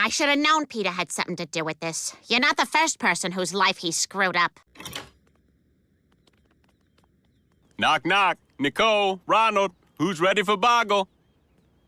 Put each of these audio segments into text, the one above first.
I should have known Peter had something to do with this. You're not the first person whose life he screwed up. Knock, knock. Nicole, Ronald, who's ready for Boggle?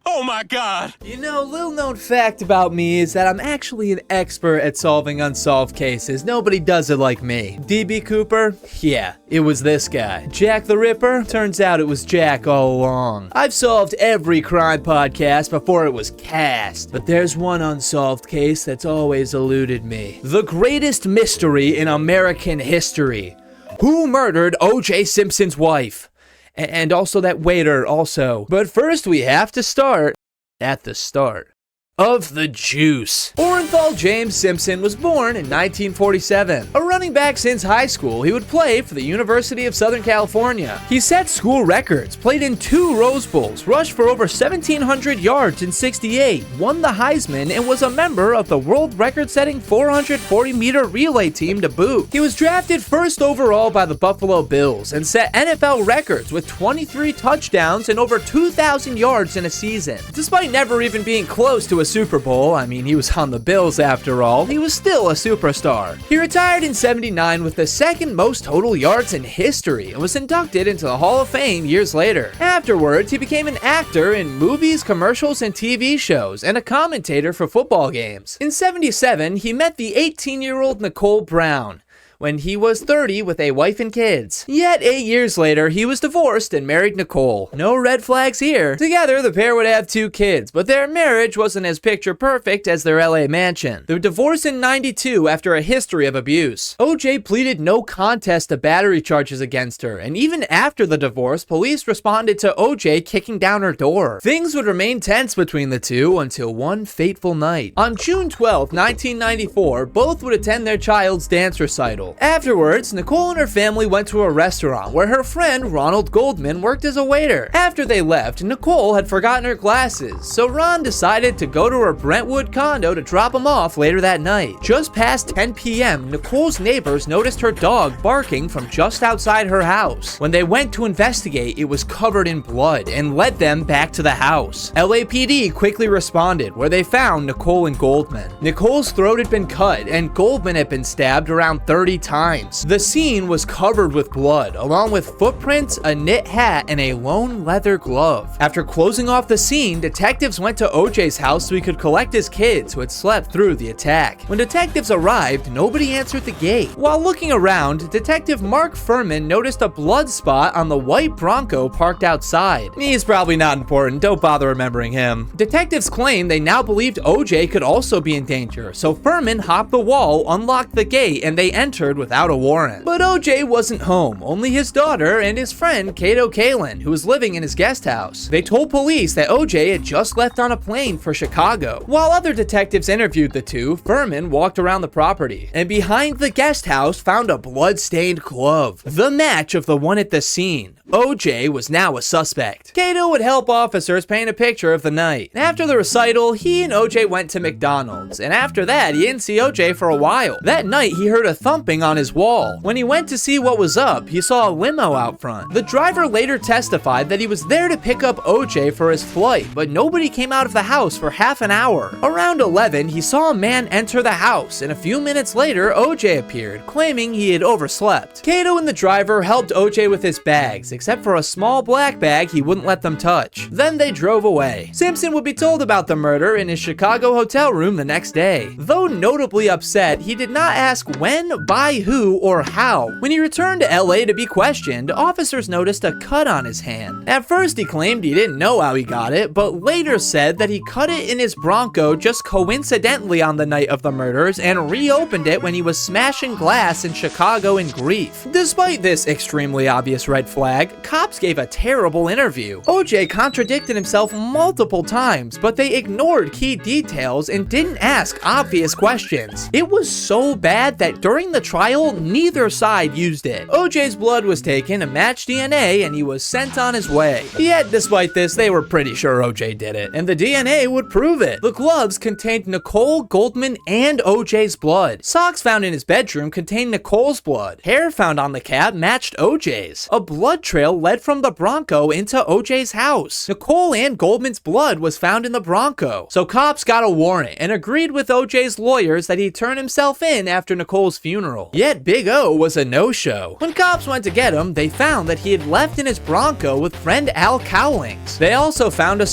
Oh my God! You know, little known fact about me is that I'm actually an expert at solving unsolved cases. Nobody does it like me. D.B. Cooper? Yeah, it was this guy. Jack the Ripper? Turns out it was Jack all along. I've solved every crime podcast before it was cast, but there's one unsolved case that's always eluded me. The greatest mystery in American history. Who murdered OJ Simpson's wife? And also that waiter also. But first we have to start at the start of the juice. Orenthal James Simpson was born in 1947. A running back since high school, he would play for the University of Southern California. He set school records, played in 2 Rose Bowls, rushed for over 1,700 yards in '68, won the Heisman, and was a member of the world record-setting 440-meter relay team to boot. He was drafted first overall by the Buffalo Bills and set NFL records with 23 touchdowns and over 2,000 yards in a season. Despite never even being close to a Super Bowl, I mean, he was on the Bills after all, he was still a superstar. He retired in '79 with the second most total yards in history and was inducted into the Hall of Fame years later. Afterwards, he became an actor in movies, commercials, and TV shows, and a commentator for football games. In '77, he met the 18-year-old Nicole Brown when he was 30 with a wife and kids. Yet 8 years later, he was divorced and married Nicole. No red flags here. Together, the pair would have 2 kids, but their marriage wasn't as picture perfect as their LA mansion. They were divorced in '92 after a history of abuse. OJ pleaded no contest to battery charges against her, and even after the divorce, police responded to OJ kicking down her door. Things would remain tense between the two until one fateful night. On June 12, 1994, both would attend their child's dance recital. Afterwards, Nicole and her family went to a restaurant where her friend Ronald Goldman worked as a waiter. After they left, Nicole had forgotten her glasses, so Ron decided to go to her Brentwood condo to drop them off later that night. Just past 10 p.m., Nicole's neighbors noticed her dog barking from just outside her house. When they went to investigate, it was covered in blood and led them back to the house. LAPD quickly responded, where they found Nicole and Goldman. Nicole's throat had been cut, and Goldman had been stabbed around 30 times. The scene was covered with blood, along with footprints, a knit hat, and a lone leather glove. After closing off the scene, detectives went to OJ's house so he could collect his kids who had slept through the attack. When detectives arrived, nobody answered the gate. While looking around, Detective Mark Fuhrman noticed a blood spot on the white Bronco parked outside. He's probably not important, don't bother remembering him. Detectives claim they now believed OJ could also be in danger, so Fuhrman hopped the wall, unlocked the gate, and they entered without a warrant. But OJ wasn't home, only his daughter and his friend Kato Kalin, who was living in his guest house. They told police that OJ had just left on a plane for Chicago. While other detectives interviewed the two, Fuhrman walked around the property, and behind the guest house found a blood-stained glove, the match of the one at the scene. OJ was now a suspect. Kato would help officers paint a picture of the night. After the recital, he and OJ went to McDonald's, and after that, he didn't see OJ for a while. That night, he heard a thumping on his wall. When he went to see what was up, he saw a limo out front. The driver later testified that he was there to pick up OJ for his flight, but nobody came out of the house for half an hour. Around 11, he saw a man enter the house, and a few minutes later, OJ appeared, claiming he had overslept. Kato and the driver helped OJ with his bags, except for a small black bag he wouldn't let them touch. Then they drove away. Simpson would be told about the murder in his Chicago hotel room the next day. Though notably upset, he did not ask when, by who, or how. When he returned to LA to be questioned, officers noticed a cut on his hand. At first, he claimed he didn't know how he got it, but later said that he cut it in his Bronco just coincidentally on the night of the murders and reopened it when he was smashing glass in Chicago in grief. Despite this extremely obvious red flag, cops gave a terrible interview. OJ contradicted himself multiple times, but they ignored key details and didn't ask obvious questions. It was so bad that during the trial trial, neither side used it. OJ's blood was taken and matched DNA, and he was sent on his way. Yet, despite this, they were pretty sure OJ did it, and the DNA would prove it. The gloves contained Nicole, Goldman, and OJ's blood. Socks found in his bedroom contained Nicole's blood. Hair found on the cab matched OJ's. A blood trail led from the Bronco into OJ's house. Nicole and Goldman's blood was found in the Bronco. So cops got a warrant and agreed with OJ's lawyers that he'd turn himself in after Nicole's funeral. Yet Big O was a no-show. When cops went to get him, they found that he had left in his Bronco with friend Al Cowlings. They also found a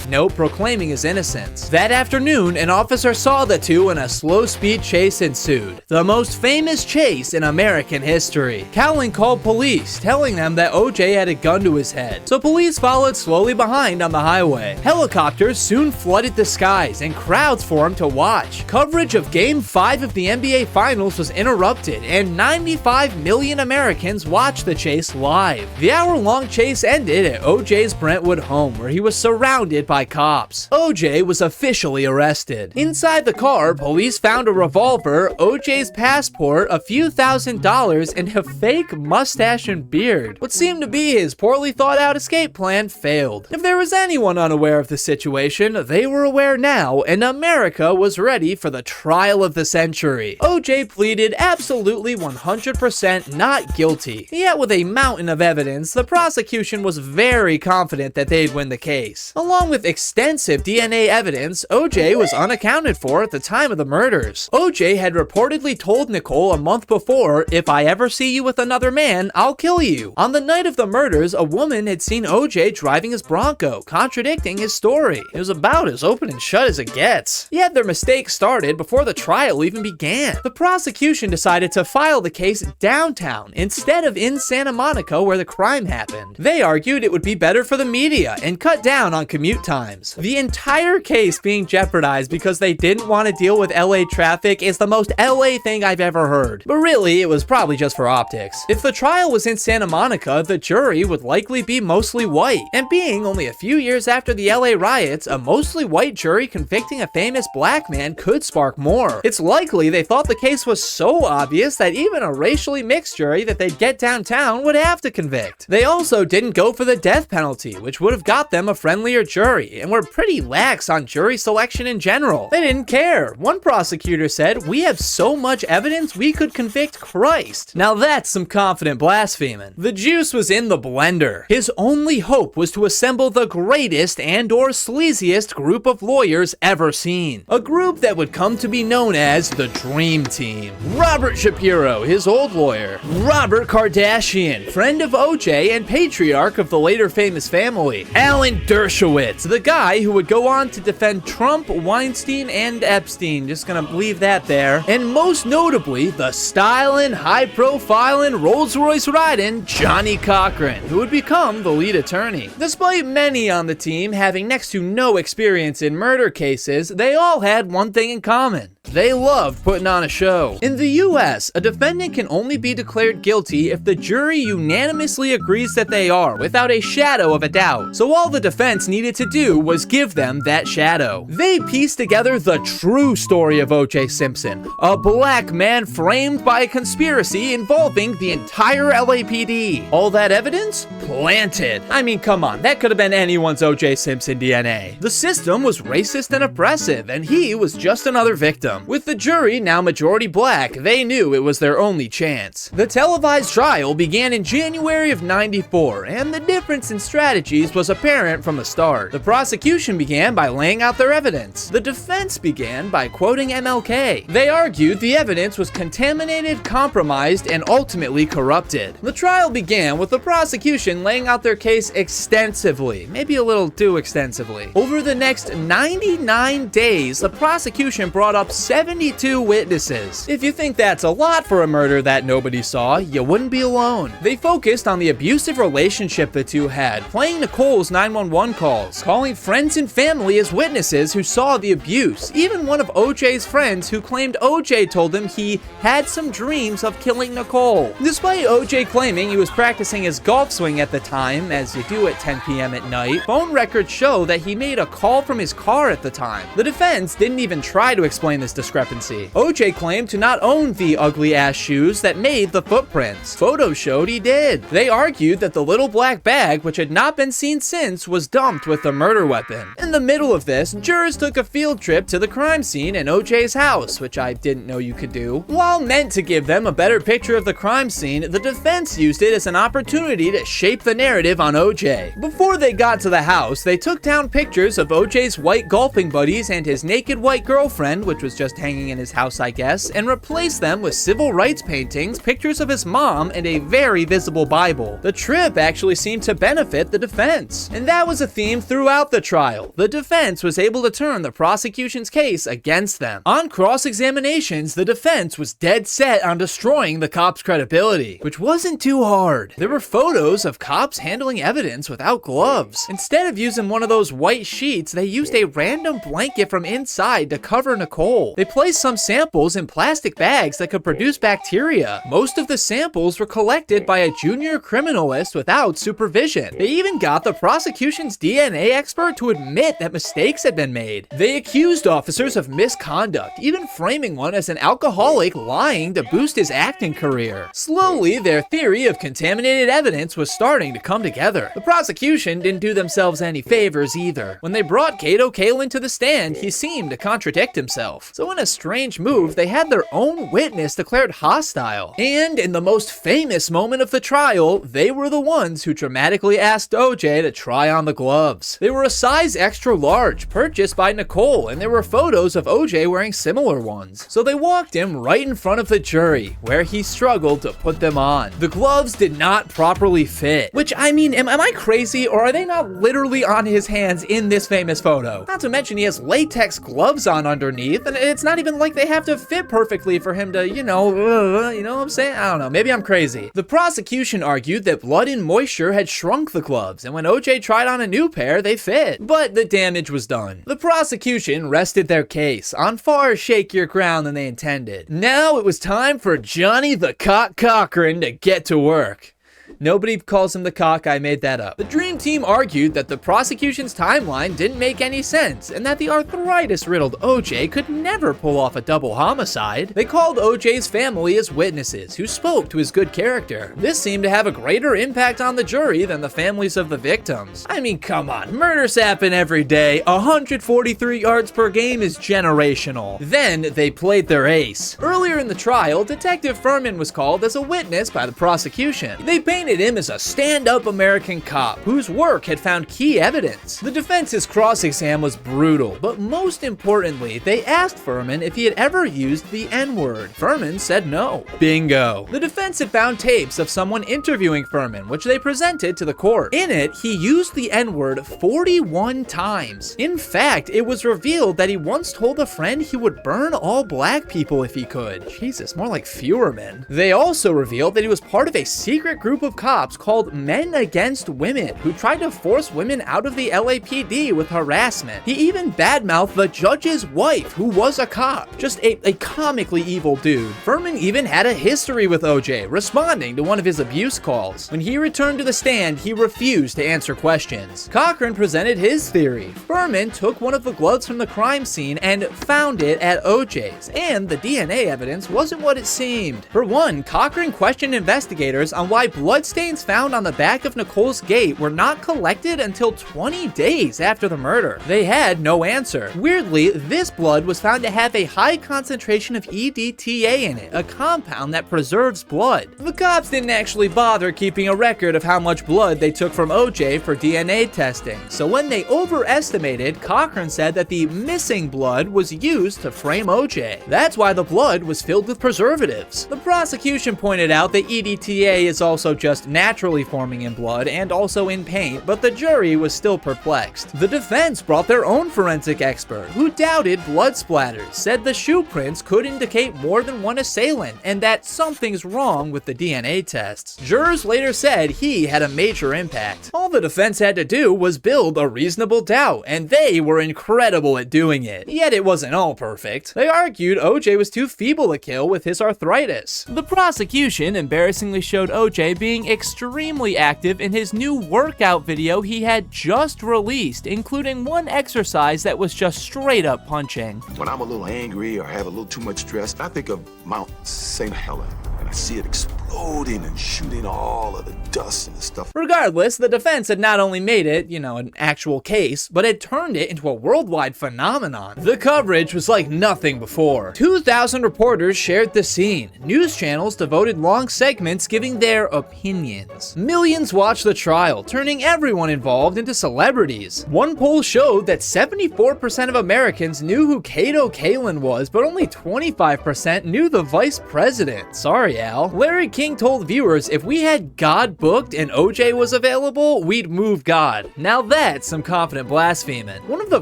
note proclaiming his innocence. That afternoon, an officer saw the two and a slow-speed chase ensued. The most famous chase in American history. Cowling called police, telling them that OJ had a gun to his head. So police followed slowly behind on the highway. Helicopters soon flooded the skies and crowds formed to watch. Coverage of Game 5 of the NBA Finals was interrupted and 95 million Americans watched the chase live. The hour-long chase ended at OJ's Brentwood home, where he was surrounded by cops. OJ was officially arrested. Inside the car, police found a revolver, OJ's passport, a few $1,000s, and a fake mustache and beard. What seemed to be his poorly thought out escape plan failed. If there was anyone unaware of the situation, they were aware now, and America was ready for the trial of the century. OJ pleaded absolutely 100% not guilty. Yet with a mountain of evidence, the prosecution was very confident that they'd win the case. Along with extensive DNA evidence, OJ was unaccounted for at the time of the murders. OJ had reportedly told Nicole a month before, "If I ever see you with another man, I'll kill you." On the night of the murders, a woman had seen OJ driving his Bronco, contradicting his story. It was about as open and shut as it gets. Yet their mistake started before the trial even began. The prosecution decided to file the case downtown instead of in Santa Monica where the crime happened. They argued it would be better for the media and cut down on commute times. The entire case being jeopardized because they didn't want to deal with LA traffic is the most LA thing I've ever heard. But really, it was probably just for optics. If the trial was in Santa Monica, the jury would likely be mostly white. And being only a few years after the LA riots, a mostly white jury convicting a famous black man could spark more. It's likely they thought the case was so obvious that even a racially mixed jury that they'd get downtown would have to convict. They also didn't go for the death penalty, which would have got them a friendlier jury, and were pretty lax on jury selection in general. They didn't care. One prosecutor said, "We have so much evidence we could convict Christ." Now that's some confident blaspheming. The juice was in the blender. His only hope was to assemble the greatest and/or sleaziest group of lawyers ever seen. A group that would come to be known as the Dream Team. Robert Shapiro, his old lawyer. Robert Kardashian, friend of OJ and patriarch of the later famous family. Alan Dershowitz, the guy who would go on to defend Trump, Weinstein, and Epstein. Just gonna leave that there. And most notably, the stylin', high-profilin', Rolls-Royce riding Johnnie Cochran, who would become the lead attorney. Despite many on the team having next to no experience in murder cases, they all had one thing in common. They loved putting on a show. In the US, a defendant can only be declared guilty if the jury unanimously agrees that they are, without a shadow of a doubt. So all the defense needed to do was give them that shadow. They pieced together the true story of OJ Simpson, a black man framed by a conspiracy involving the entire LAPD. All that evidence? Planted. I mean, come on, that could have been anyone's OJ Simpson DNA. The system was racist and oppressive, and he was just another victim. With the jury now majority black, they knew it was their only chance. The televised trial began in January of '94, and the difference in strategies was apparent from the start. The prosecution began by laying out their evidence. The defense began by quoting MLK. They argued the evidence was contaminated, compromised, and ultimately corrupted. The trial began with the prosecution laying out their case extensively, maybe a little too extensively. Over the next 99 days, the prosecution brought up 72 witnesses. If you think that's a lot for a murder that nobody saw, you wouldn't be alone. They focused on the abusive relationship the two had, playing Nicole's 911 calls, calling friends and family as witnesses who saw the abuse, even one of OJ's friends who claimed OJ told him he had some dreams of killing Nicole. Despite OJ claiming he was practicing his golf swing at the time, as you do at 10 p.m. at night, phone records show that he made a call from his car at the time. The defense didn't even try to explain the this discrepancy. OJ claimed to not own the ugly-ass shoes that made the footprints. Photos showed he did. They argued that the little black bag, which had not been seen since, was dumped with the murder weapon. In the middle of this, jurors took a field trip to the crime scene in OJ's house, which I didn't know you could do. While meant to give them a better picture of the crime scene, the defense used it as an opportunity to shape the narrative on OJ. Before they got to the house, they took down pictures of OJ's white golfing buddies and his naked white girlfriend, which was just hanging in his house, I guess, and replaced them with civil rights paintings, pictures of his mom, and a very visible Bible. The trip actually seemed to benefit the defense, and that was a theme throughout the trial. The defense was able to turn the prosecution's case against them. On cross-examinations, the defense was dead set on destroying the cops' credibility, which wasn't too hard. There were photos of cops handling evidence without gloves. Instead of using one of those white sheets, they used a random blanket from inside to cover Nicole. They placed some samples in plastic bags that could produce bacteria. Most of the samples were collected by a junior criminalist without supervision. They even got the prosecution's DNA expert to admit that mistakes had been made. They accused officers of misconduct, even framing one as an alcoholic lying to boost his acting career. Slowly, their theory of contaminated evidence was starting to come together. The prosecution didn't do themselves any favors either. When they brought Kato Kalin to the stand, he seemed to contradict himself. So in a strange move, they had their own witness declared hostile. And in the most famous moment of the trial, they were the ones who dramatically asked OJ to try on the gloves. They were a size extra large, purchased by Nicole, and there were photos of OJ wearing similar ones. So they walked him right in front of the jury, where he struggled to put them on. The gloves did not properly fit, which, I mean, am I crazy, or are they not literally on his hands in this famous photo? Not to mention he has latex gloves on underneath, and it's not even like they have to fit perfectly for him to, you know what I'm saying? I don't know, maybe I'm crazy. The prosecution argued that blood and moisture had shrunk the gloves, and when OJ tried on a new pair, they fit. But the damage was done. The prosecution rested their case on far shakier ground than they intended. Now it was time for Johnnie the Cochran to get to work. Nobody calls him the cock, I made that up. The Dream Team argued that the prosecution's timeline didn't make any sense, and that the arthritis-riddled OJ could never pull off a double homicide. They called OJ's family as witnesses, who spoke to his good character. This seemed to have a greater impact on the jury than the families of the victims. I mean, come on, murders happen every day. 143 yards per game is generational. Then they played their ace. Earlier in the trial, Detective Fuhrman was called as a witness by the prosecution. They painted him as a stand-up American cop whose work had found key evidence. The defense's cross-exam was brutal, but most importantly, they asked Fuhrman if he had ever used the N-word. Fuhrman said no. Bingo. The defense had found tapes of someone interviewing Fuhrman, which they presented to the court. In it, he used the N-word 41 times. In fact, it was revealed that he once told a friend he would burn all black people if he could. Jesus, more like Fuhrman. They also revealed that he was part of a secret group of cops called Men Against Women, who tried to force women out of the LAPD with harassment. He even badmouthed the judge's wife, who was a cop. Just a comically evil dude. Fuhrman even had a history with OJ, responding to one of his abuse calls. When he returned to the stand, he refused to answer questions. Cochran presented his theory. Fuhrman took one of the gloves from the crime scene and found it at OJ's, and the DNA evidence wasn't what it seemed. For one, Cochran questioned investigators on why bloodstains found on the back of Nicole's gate were not collected until 20 days after the murder. They had no answer. Weirdly, this blood was found to have a high concentration of EDTA in it, a compound that preserves blood. The cops didn't actually bother keeping a record of how much blood they took from OJ for DNA testing, so when they overestimated, Cochran said that the missing blood was used to frame OJ. That's why the blood was filled with preservatives. The prosecution pointed out that EDTA is also just naturally forming in blood and also in paint, but the jury was still perplexed. The defense brought their own forensic expert, who doubted blood splatters, said the shoe prints could indicate more than one assailant, and that something's wrong with the DNA tests. Jurors later said he had a major impact. All the defense had to do was build a reasonable doubt, and they were incredible at doing it. Yet it wasn't all perfect. They argued OJ was too feeble to kill with his arthritis. The prosecution embarrassingly showed OJ being extremely active in his new workout video he had just released, including one exercise that was just straight up punching. When I'm a little angry or have a little too much stress, I think of Mount St. Helena, and I see it exploding and shooting all of the dust and the stuff. Regardless, the defense had not only made it, an actual case, but had turned it into a worldwide phenomenon. The coverage was like nothing before. 2,000 reporters shared the scene. News channels devoted long segments giving their opinions. Millions watched the trial, turning everyone involved into celebrities. One poll showed that 74% of Americans knew who Kato Kalin was, but only 25% knew the vice president. Sorry, Al. Larry King told viewers if we had God booked and OJ was available, we'd move God. Now that's some confident blaspheming. One of the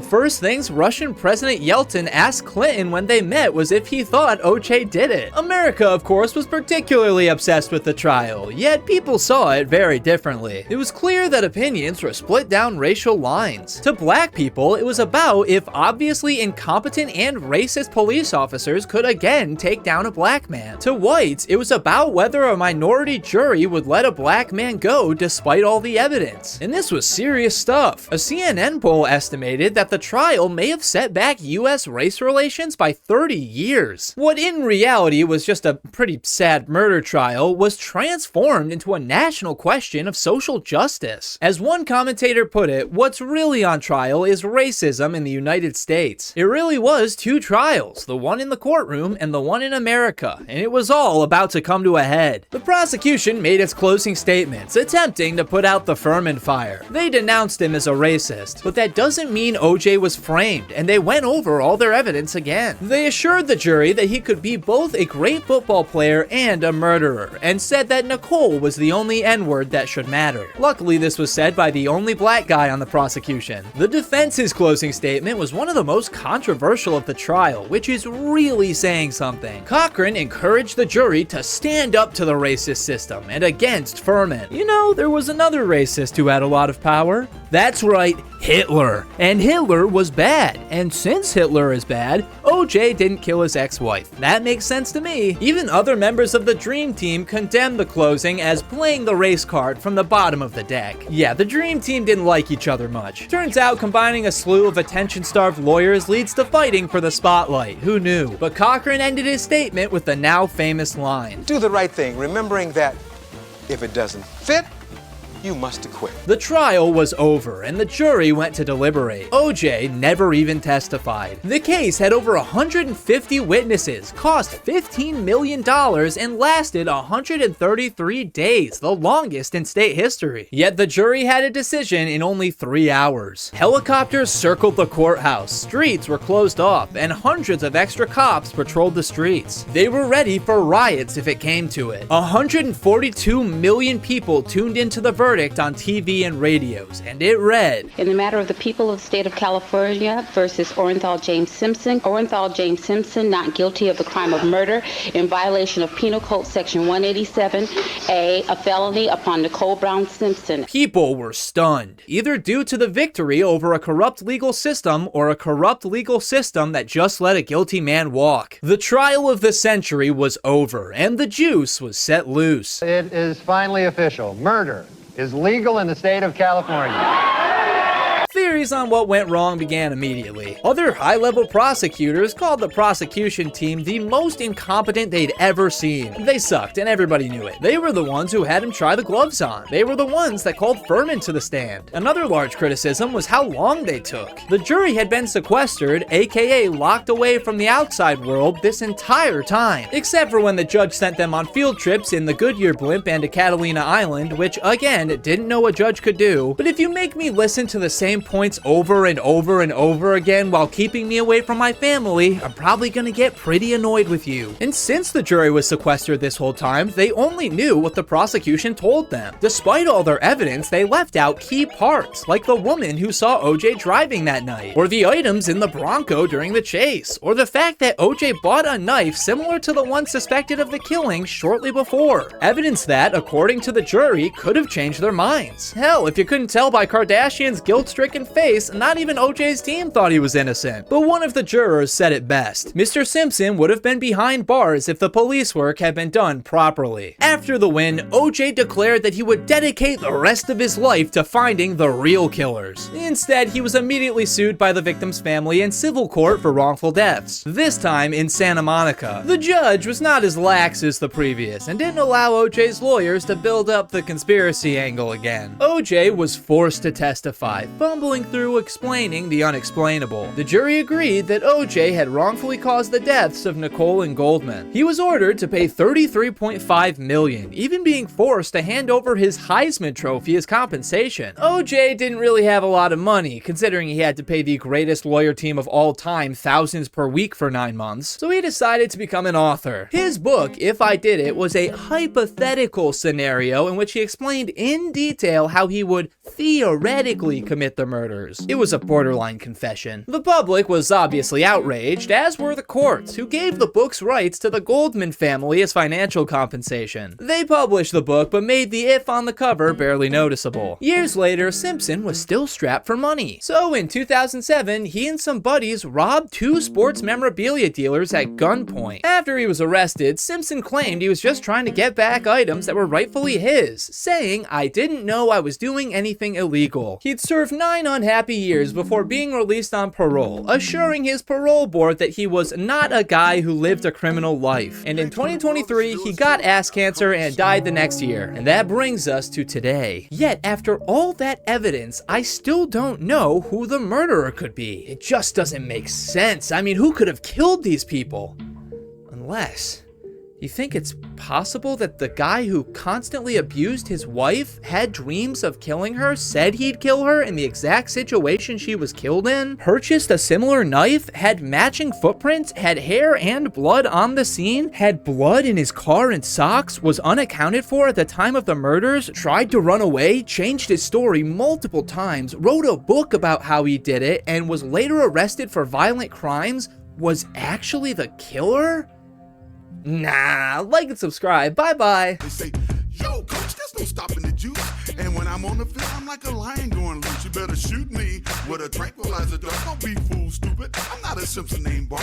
first things Russian President Yeltsin asked Clinton when they met was if he thought OJ did it. America, of course, was particularly obsessed with the trial, yet people saw it very differently. It was clear that opinions were split down racial lines. To black people, it was about if obviously incompetent and racist police officers could again take down a black man. To whites, it was about whether a minority jury would let a black man go despite all the evidence. And this was serious stuff. A CNN poll estimated that the trial may have set back US race relations by 30 years. What in reality was just a pretty sad murder trial was transformed into a national question of social justice. As one commentator put it, what's really on trial is racism in the United States. It really was two trials, the one in the courtroom and the one in America, and it was all about to come to a head. The prosecution made its closing statements, attempting to put out the Fuhrman fire. They denounced him as a racist, but that doesn't mean OJ was framed, and they went over all their evidence again. They assured the jury that he could be both a great football player and a murderer, and said that Nicole was the only N-word that should matter. Luckily, this was said by the only black guy on the prosecution. The defense's closing statement was one of the most controversial of the trial, which is really saying something. Cochran encouraged the jury to stand up to the racist system and against Fuhrman. There was another racist who had a lot of power. That's right, Hitler. And Hitler was bad. And since Hitler is bad, OJ didn't kill his ex-wife. That makes sense to me. Even other members of the Dream Team condemned the closing as playing the race card from the bottom of the deck. Yeah, the Dream Team didn't like each other much. Turns out combining a slew of attention-starved lawyers leads to fighting for the spotlight. Who knew? But Cochran ended his statement with the now famous line. Do the right thing, remembering that if it doesn't fit, you must acquit. The trial was over, and the jury went to deliberate. OJ never even testified. The case had over 150 witnesses, cost $15 million, and lasted 133 days, the longest in state history. Yet the jury had a decision in only 3 hours. Helicopters circled the courthouse, streets were closed off, and hundreds of extra cops patrolled the streets. They were ready for riots if it came to it. 142 million people tuned into the verdict on TV and radios, and it read, in the matter of the people of the state of California versus Orenthal James Simpson, Orenthal James Simpson not guilty of the crime of murder in violation of Penal Code Section 187A, a felony upon Nicole Brown Simpson. People were stunned, either due to the victory over a corrupt legal system or a corrupt legal system that just let a guilty man walk. The trial of the century was over, and the juice was set loose. It is finally official. Murder is legal in the state of California. Theories on what went wrong began immediately. Other high-level prosecutors called the prosecution team the most incompetent they'd ever seen. They sucked, and everybody knew it. They were the ones who had him try the gloves on. They were the ones that called Fuhrman to the stand. Another large criticism was how long they took. The jury had been sequestered, aka locked away from the outside world, this entire time. Except for when the judge sent them on field trips in the Goodyear blimp and to Catalina Island, which, again, didn't know a judge could do. But if you make me listen to the same points over and over and over again while keeping me away from my family, I'm probably gonna get pretty annoyed with you. And since the jury was sequestered this whole time, they only knew what the prosecution told them. Despite all their evidence, they left out key parts, like the woman who saw OJ driving that night, or the items in the Bronco during the chase, or the fact that OJ bought a knife similar to the one suspected of the killing shortly before. Evidence that, according to the jury, could have changed their minds. Hell, if you couldn't tell by Kardashian's guilt-stricken frickin' face, not even OJ's team thought he was innocent. But one of the jurors said it best. Mr. Simpson would have been behind bars if the police work had been done properly. After the win, OJ declared that he would dedicate the rest of his life to finding the real killers. Instead, he was immediately sued by the victim's family in civil court for wrongful deaths, this time in Santa Monica. The judge was not as lax as the previous and didn't allow OJ's lawyers to build up the conspiracy angle again. OJ was forced to testify, fumbling through explaining the unexplainable. The jury agreed that OJ had wrongfully caused the deaths of Nicole and Goldman. He was ordered to pay $33.5 million, even being forced to hand over his Heisman Trophy as compensation. OJ didn't really have a lot of money, considering he had to pay the greatest lawyer team of all time thousands per week for 9 months, so he decided to become an author. His book, If I Did It, was a hypothetical scenario in which he explained in detail how he would theoretically commit the murders. It was a borderline confession. The public was obviously outraged, as were the courts, who gave the book's rights to the Goldman family as financial compensation. They published the book, but made the "if" on the cover barely noticeable. Years later, Simpson was still strapped for money. So in 2007, he and some buddies robbed 2 sports memorabilia dealers at gunpoint. After he was arrested, Simpson claimed he was just trying to get back items that were rightfully his, saying, "I didn't know I was doing anything illegal." He'd served 9 unhappy years before being released on parole, assuring his parole board that he was not a guy who lived a criminal life. And in 2023, he got ass cancer and died the next year. And that brings us to today. Yet, after all that evidence, I still don't know who the murderer could be. It just doesn't make sense. I mean, who could have killed these people? Unless... you think it's possible that the guy who constantly abused his wife had dreams of killing her, said he'd kill her in the exact situation she was killed in, purchased a similar knife, had matching footprints, had hair and blood on the scene, had blood in his car and socks, was unaccounted for at the time of the murders, tried to run away, changed his story multiple times, wrote a book about how he did it, and was later arrested for violent crimes, was actually the killer? Nah, like and subscribe. Bye-bye. They say, yo, coach, there's no stopping the juice. And when I'm on the field, I'm like a lion going loose. You better shoot me with a tranquilizer dog. Don't be fool, stupid. I'm not a Simpson name bar.